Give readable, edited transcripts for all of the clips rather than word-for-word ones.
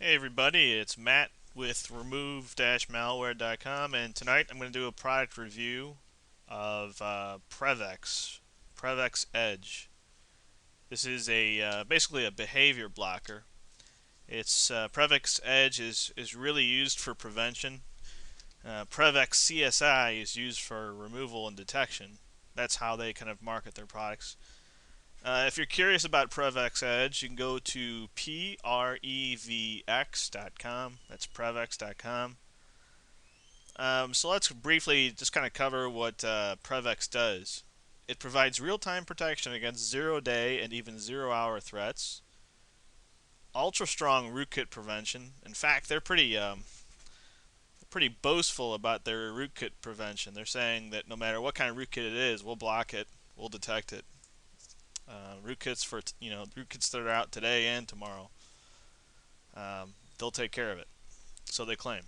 Hey everybody, it's Matt with remove-malware.com, and tonight I'm going to do a product review of PrevX Edge. This is basically a behavior blocker. It's PrevX Edge is really used for prevention. PrevX CSI is used for removal and detection. That's how they kind of market their products. If you're curious about PrevX Edge, you can go to prevx.com. That's prevx.com. So let's briefly just kind of cover what PrevX does. It provides real-time protection against zero-day and even zero-hour threats. Ultra-strong rootkit prevention. In fact, they're pretty boastful about their rootkit prevention. They're saying that no matter what kind of rootkit it is, we'll block it, we'll detect it. Rootkits that are out today and tomorrow, they'll take care of it. So they claim.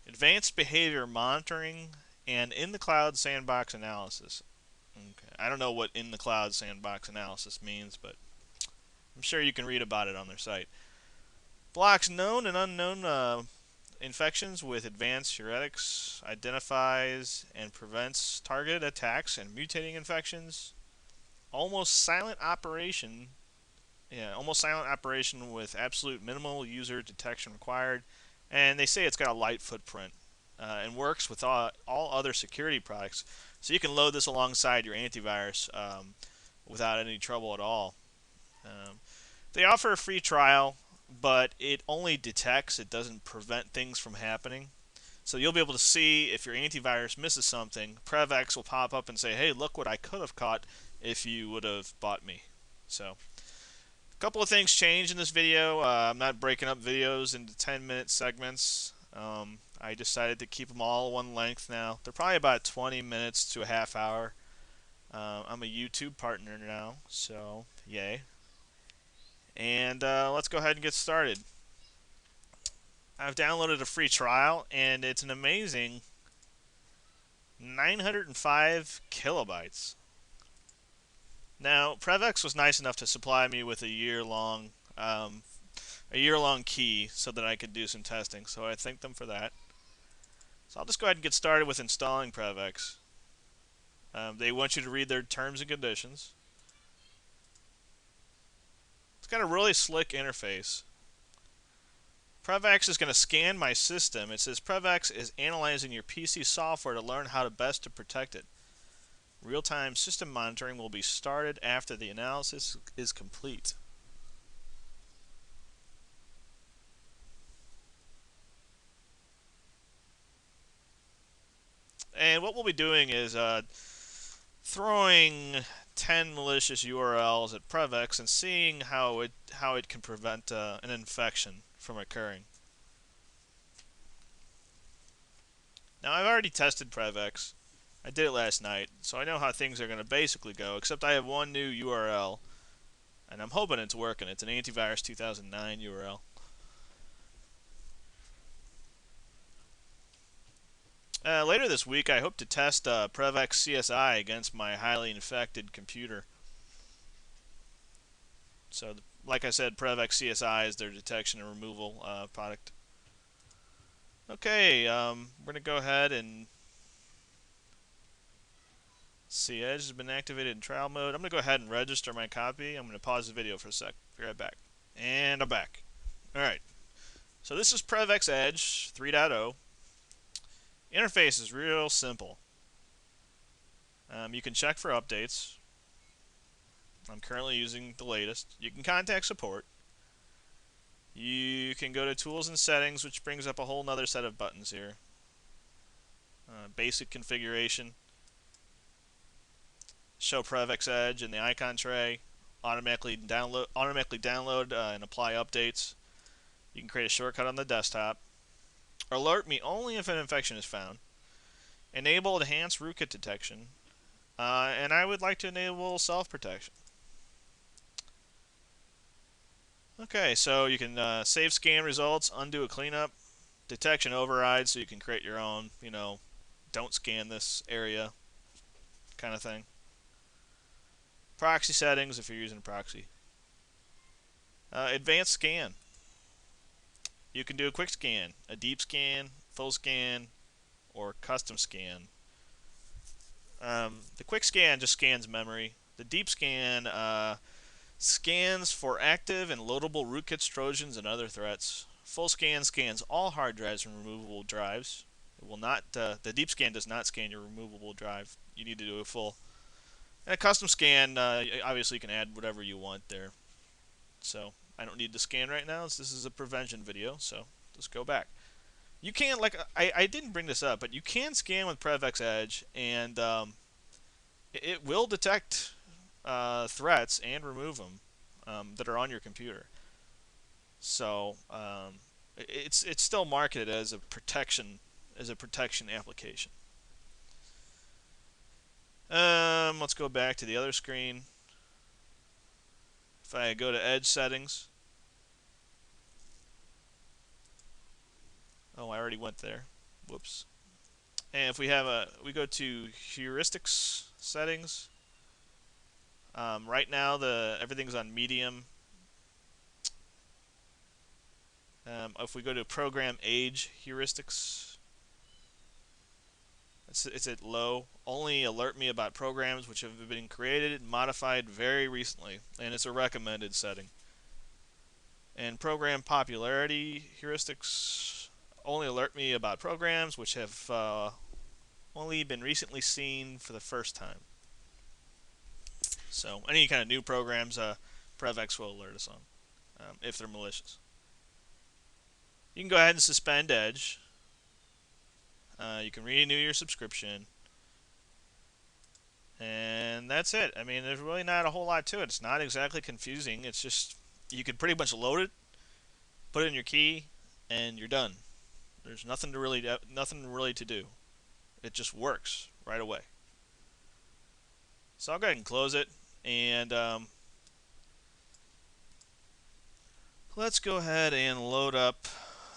Advanced behavior monitoring and in the cloud sandbox analysis. Okay. I don't know what in the cloud sandbox analysis means, but I'm sure you can read about it on their site. Blocks known and unknown infections with advanced heuristics, identifies and prevents targeted attacks and mutating infections. Almost silent operation. Yeah, almost silent operation with absolute minimal user detection required. And they say it's got a light footprint and works with all other security products. So you can load this alongside your antivirus without any trouble at all. Um, they offer a free trial, but it only detects, it doesn't prevent things from happening. So you'll be able to see if your antivirus misses something. PrevX will pop up and say, hey, look what I could have caught if you would have bought me. So a couple of things changed in this video. I'm not breaking up videos into 10-minute segments. I decided to keep them all one length now. They're probably about 20 minutes to a half hour. I'm a YouTube partner now, so yay. And let's go ahead and get started. I've downloaded a free trial, and it's an amazing 905 kilobytes. Now, PrevX was nice enough to supply me with a year-long key so that I could do some testing. So I thank them for that. So I'll just go ahead and get started with installing PrevX. They want you to read their terms and conditions. It's got a really slick interface. PrevX is going to scan my system. It says PrevX is analyzing your PC software to learn how to best to protect it. Real-time system monitoring will be started after the analysis is complete. And what we'll be doing is throwing 10 malicious URLs at PrevX and seeing how it can prevent an infection from occurring. Now, I've already tested PrevX. I did it last night, so I know how things are going to basically go, except I have one new URL, and I'm hoping it's working. It's an Antivirus 2009 URL. Later this week, I hope to test PrevX CSI against my highly infected computer. So, like I said, PrevX CSI is their detection and removal product. Okay, we're going to go ahead and see. Edge has been activated in trial mode. I'm going to go ahead and register my copy. I'm going to pause the video for a sec. Be right back. And I'm back. Alright, so this is PrevX Edge 3.0. Interface is real simple. You can check for updates. I'm currently using the latest. You can contact support. You can go to tools and settings, which brings up a whole nother set of buttons here. Basic configuration. Show PrevX Edge in the icon tray. Automatically download and apply updates. You can create a shortcut on the desktop. Alert me only if an infection is found. Enable enhanced rootkit detection. And I would like to enable self-protection. Okay, so you can save scan results, undo a cleanup, detection override, so you can create your own, don't scan this area kind of thing. Proxy settings if you're using a proxy. Advanced scan. You can do a quick scan, a deep scan, full scan, or custom scan. The quick scan just scans memory. The deep scan scans for active and loadable rootkits, trojans, and other threats. Full scan scans all hard drives and removable drives. It will not. The deep scan does not scan your removable drive. You need to do a full. And a custom scan, obviously, you can add whatever you want there. So I don't need to scan right now. This is a prevention video, so let's go back. You can, like, I didn't bring this up, but you can scan with PrevX Edge, and it will detect threats and remove them that are on your computer. So it's still marketed as a protection application. Let's go back to the other screen. If I go to Edge settings, oh, I already went there. Whoops. And if we go to heuristics settings. Right now, everything's on medium. If we go to program age heuristics, it's at low. Only alert me about programs which have been created and modified very recently, and it's a recommended setting. And program popularity heuristics, only alert me about programs which have only been recently seen for the first time. So any kind of new programs, PrevX will alert us on if they're malicious. You can go ahead and suspend Edge. You can renew your subscription. And that's it. I mean, there's really not a whole lot to it. It's not exactly confusing. It's just, you can pretty much load it, put it in your key, and you're done. There's nothing really to do. It just works right away. So I'll go ahead and close it. And let's go ahead and load up.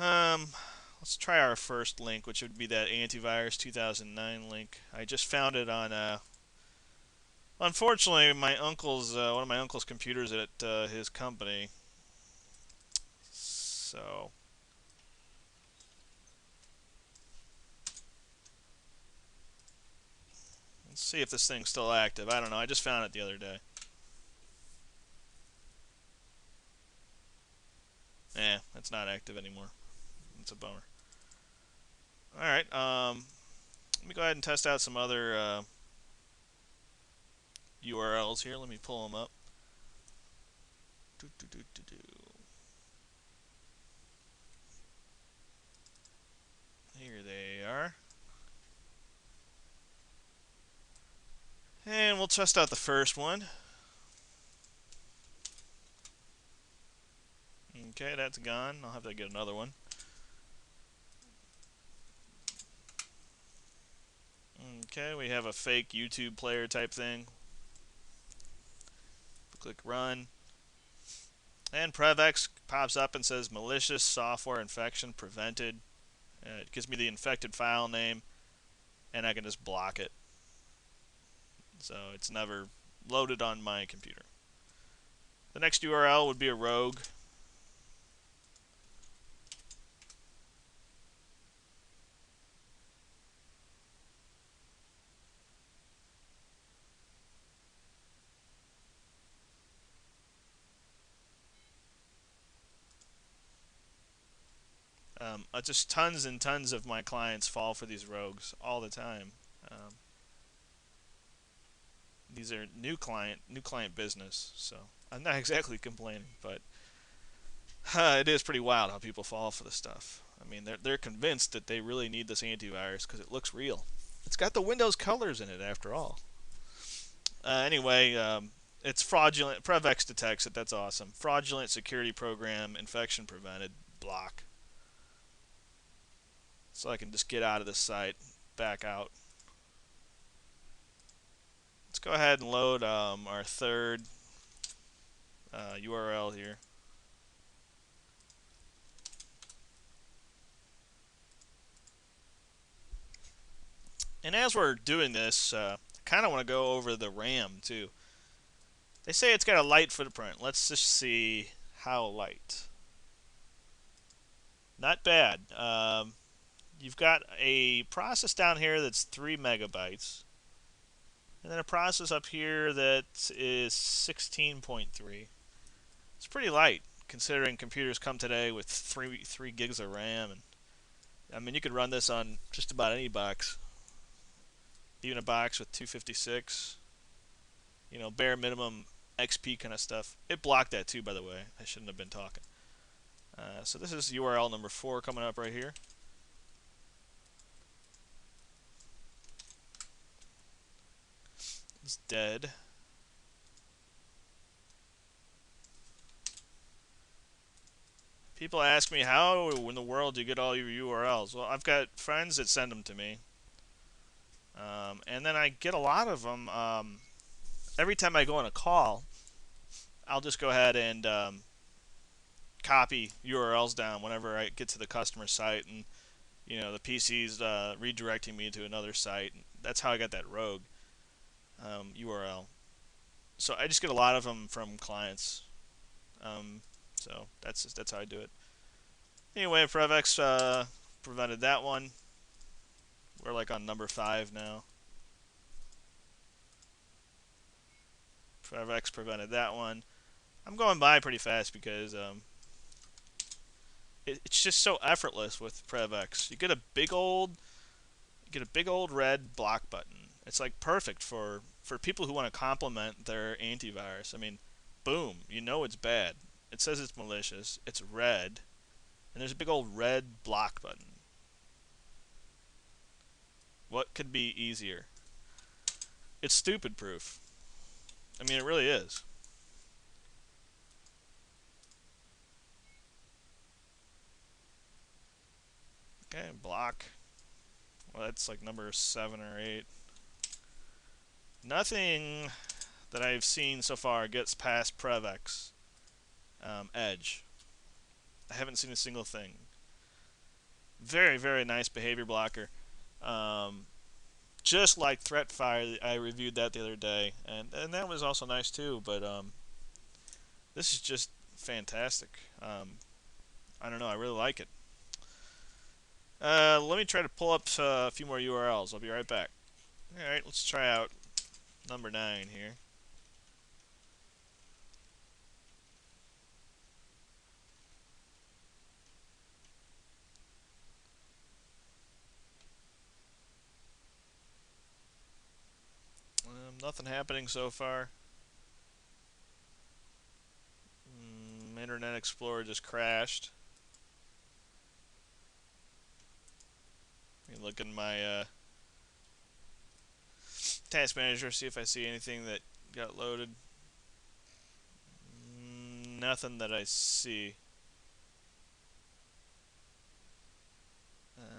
Let's try our first link, which would be that antivirus 2009 link. I just found it on. Unfortunately, my uncle's one of my uncle's computers at his company. So let's see if this thing's still active. I don't know. I just found it the other day. It's not active anymore. It's a bummer. All right. Let me go ahead and test out some other URLs here. Let me pull them up. Here they are. And we'll test out the first one. Okay, that's gone. I'll have to get another one. Okay, we have a fake YouTube player type thing. Click run. And PrevX pops up and says malicious software infection prevented. It gives me the infected file name, and I can just block it. So it's never loaded on my computer. The next URL would be a rogue. Just tons and tons of my clients fall for these rogues all the time. These are new client business, so I'm not exactly complaining, but it is pretty wild how people fall for this stuff. I mean, they're convinced that they really need this antivirus because it looks real. It's got the Windows colors in it, after all. Anyway, it's fraudulent. PrevX detects it. That's awesome. Fraudulent security program, infection prevented, block. So I can just get out of this site, back out. Let's go ahead and load our third URL here. And as we're doing this, I kind of want to go over the RAM too. They say it's got a light footprint. Let's just see how light. Not bad. You've got a process down here that's 3 megabytes, and then a process up here that is 16.3. It's pretty light considering computers come today with three gigs of RAM, and I mean you could run this on just about any box, even a box with 256. Bare minimum XP kind of stuff. It blocked that too, by the way. I shouldn't have been talking. So this is URL number 4 coming up right here. It's dead. People ask me, how in the world do you get all your URLs? Well, I've got friends that send them to me. And then I get a lot of them. Every time I go on a call, I'll just go ahead and copy URLs down whenever I get to the customer site, and the PC's redirecting me to another site. That's how I got that rogue URL. So I just get a lot of them from clients. So that's how I do it. Anyway, PrevX prevented that one. We're like on number 5 now. PrevX prevented that one. I'm going by pretty fast because it's just so effortless with PrevX. You get a big old red block button. It's like perfect for people who want to complement their antivirus. I mean, boom, it's bad. It says it's malicious. It's red, and there's a big old red block button. What could be easier? It's stupid proof. I mean, it really is. Okay, block. Well, that's like number 7 or 8. Nothing that I've seen so far gets past PrevX Edge. I haven't seen a single thing. Very, very nice behavior blocker. Just like ThreatFire, I reviewed that the other day, and that was also nice too. But this is just fantastic. I don't know. I really like it. Let me try to pull up a few more URLs. I'll be right back. All right, let's try out number 9 here. Nothing happening so far. Internet Explorer just crashed. Let me look in my task manager, see if I see anything that got loaded. Nothing that I see.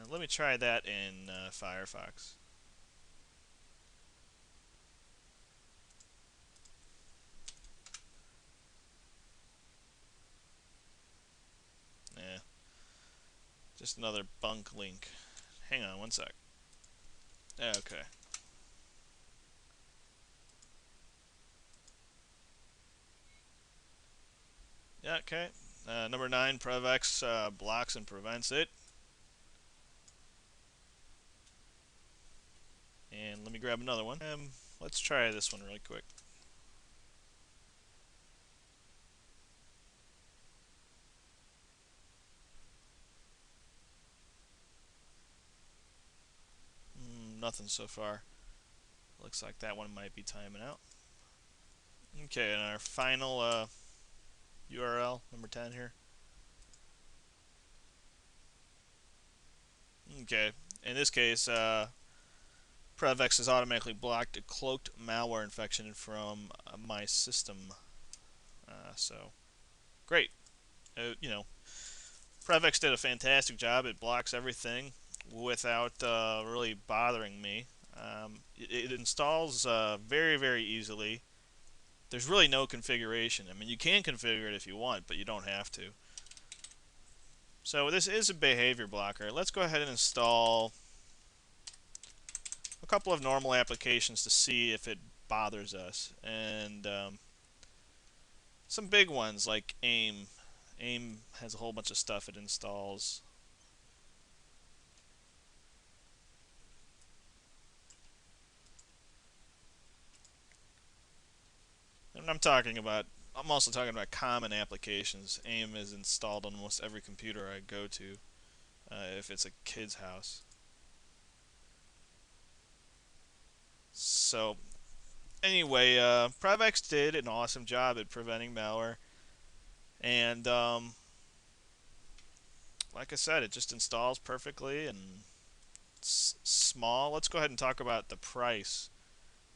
Let me try that in Firefox. Yeah, just another bunk link. Hang on one sec. Okay. Yeah, okay. Number 9, PrevX blocks and prevents it. And let me grab another one. Let's try this one really quick. Nothing so far. Looks like that one might be timing out. Okay, and our final URL, number 10 here. Okay, in this case, PrevX has automatically blocked a cloaked malware infection from my system. So, great. PrevX did a fantastic job. It blocks everything without really bothering me. It installs very, very easily. There's really no configuration. I mean, you can configure it if you want, but you don't have to. So this is a behavior blocker. Let's go ahead and install a couple of normal applications to see if it bothers us. And some big ones like AIM. AIM has a whole bunch of stuff it installs. And I'm also talking about common applications. AIM is installed on almost every computer I go to, if it's a kid's house. So anyway, PrevX did an awesome job at preventing malware, and like I said, it just installs perfectly and it's small. Let's go ahead and talk about the price.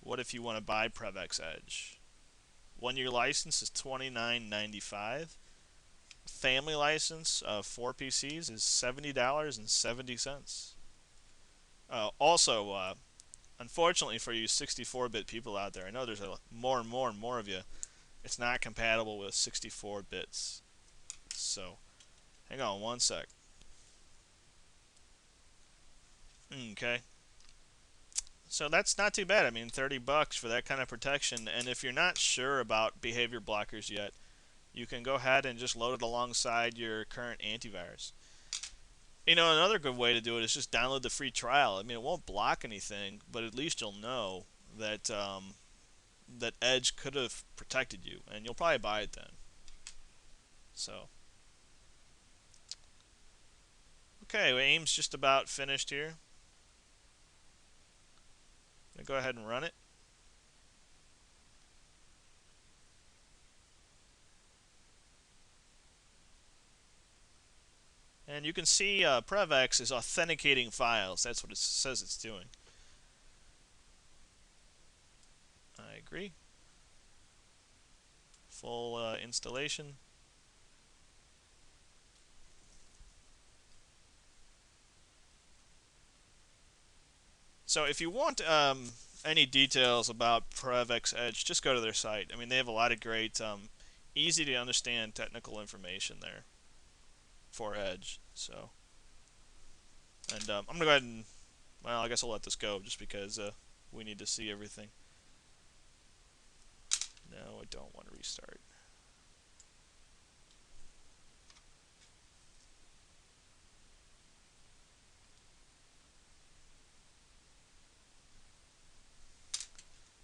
What if you want to buy PrevX Edge? 1 year license is $29.95. Family license of 4 PCs is $70.70. Also, unfortunately for you 64-bit people out there, I know there's more and more and more of you. It's not compatible with 64 bits. So, hang on one sec. Okay. So that's not too bad. I mean, $30 for that kind of protection. And if you're not sure about behavior blockers yet, you can go ahead and just load it alongside your current antivirus. Another good way to do it is just download the free trial. I mean, it won't block anything, but at least you'll know that that Edge could have protected you, and you'll probably buy it then. So, okay, well, AIM's just about finished here. I'm gonna go ahead and run it. And you can see PrevX is authenticating files. That's what it says it's doing. I agree. Full installation. So if you want any details about PrevX Edge, just go to their site. I mean, they have a lot of great, easy to understand technical information there for Edge. So, and I'm gonna go ahead and, well, I guess I'll let this go just because we need to see everything. No, I don't want to restart.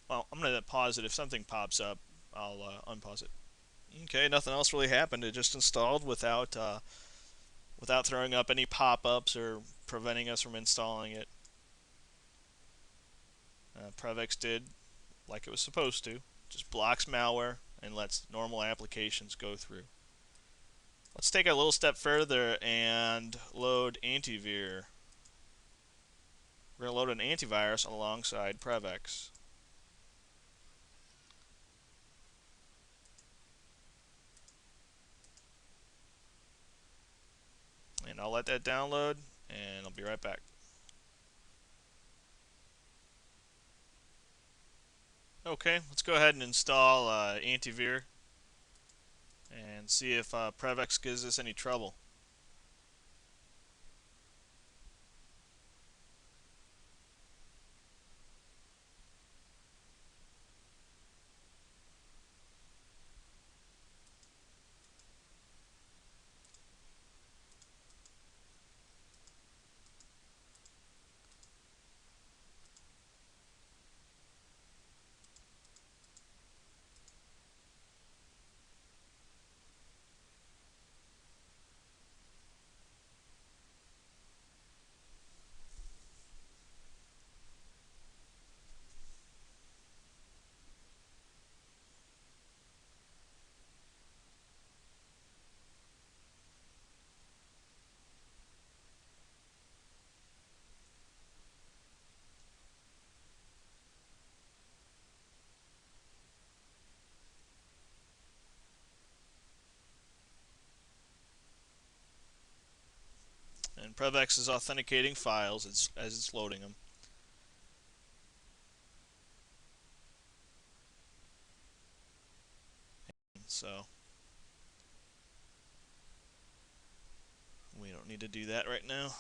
Well, I'm gonna pause it. If something pops up, I'll unpause it. Okay, nothing else really happened. It just installed without throwing up any pop-ups or preventing us from installing it. PrevX did like it was supposed to. Just blocks malware and lets normal applications go through. Let's take it a little step further and load Antivir. We're going to load an antivirus alongside PrevX. And I'll let that download, and I'll be right back. Okay, let's go ahead and install Antivir and see if PrevX gives us any trouble. And PrevX is authenticating files as it's loading them. So we don't need to do that right now.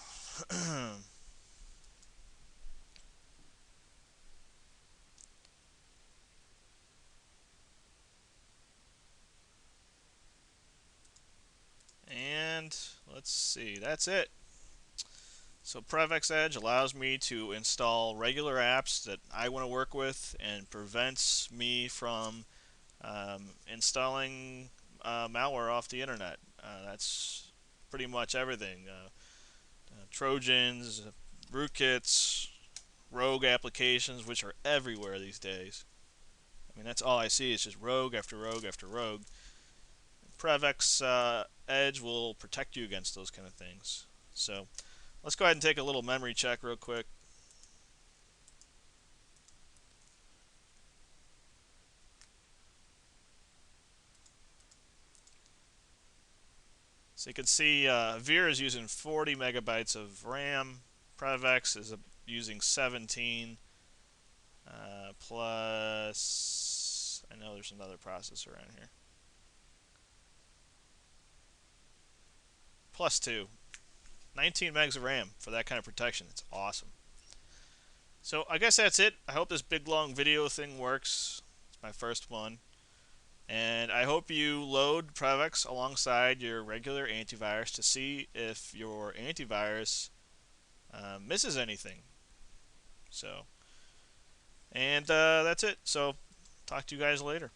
And let's see, that's it. So PrevX Edge allows me to install regular apps that I want to work with and prevents me from installing malware off the internet. That's pretty much everything. Trojans, rootkits, rogue applications, which are everywhere these days. I mean, that's all I see is just rogue after rogue after rogue. PrevX Edge will protect you against those kind of things. So let's go ahead and take a little memory check real quick. So you can see Veer is using 40 megabytes of RAM. PrevX is using 17 plus. I know there's another processor around here. Plus 2. 19 megs of RAM for that kind of protection. It's awesome. So I guess that's it. I hope this big long video thing works. It's my first one. And I hope you load PrevX alongside your regular antivirus to see if your antivirus misses anything. So, and that's it. So, talk to you guys later.